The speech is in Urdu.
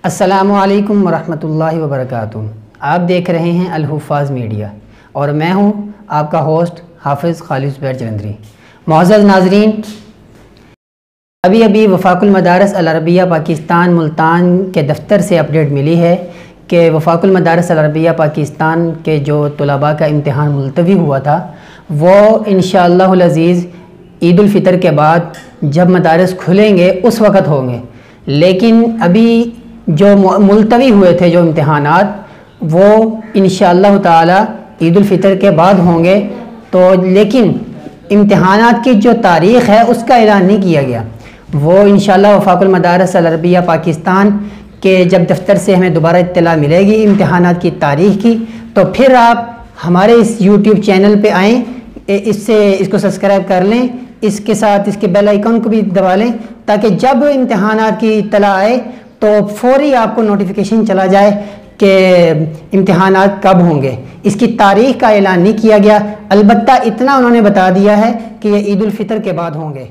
السلام علیکم ورحمۃ اللہ وبرکاتہ۔ آپ دیکھ رہے ہیں الحفاظ میڈیا اور میں ہوں آپ کا ہوسٹ حافظ خالد زبیر جلندری۔ معزز ناظرین، ابھی وفاق المدارس العربیہ پاکستان ملتان کے دفتر سے اپڈیٹ ملی ہے کہ وفاق المدارس العربیہ پاکستان کے جو طلباء کا امتحان ملتوی ہوا تھا وہ انشاءاللہ العزیز عید الفطر کے بعد جب مدارس کھلیں گے اس وقت ہوں گے، لیکن ابھی جو ملتوی ہوئے تھے جو امتحانات وہ انشاءاللہ تعالی عید الفطر کے بعد ہوں گے، تو لیکن امتحانات کی جو تاریخ ہے اس کا اعلان نہیں کیا گیا۔ وہ انشاءاللہ وفاق المدارس العربیہ پاکستان کے جب دفتر سے ہمیں دوبارہ اطلاع ملے گی امتحانات کی تاریخ کی، تو پھر آپ ہمارے اس یوٹیوب چینل پہ آئیں، اس کو سبسکرائب کر لیں، اس کے ساتھ اس کے بیل آئیکن کو بھی دبا لیں تاکہ جب امتحانات کی اطلاع آئے تو فوری آپ کو نوٹیفیکیشن چلا جائے کہ امتحانات کب ہوں گے۔ اس کی تاریخ کا اعلان نہیں کیا گیا، البتہ اتنا انہوں نے بتا دیا ہے کہ یہ عید الفطر کے بعد ہوں گے۔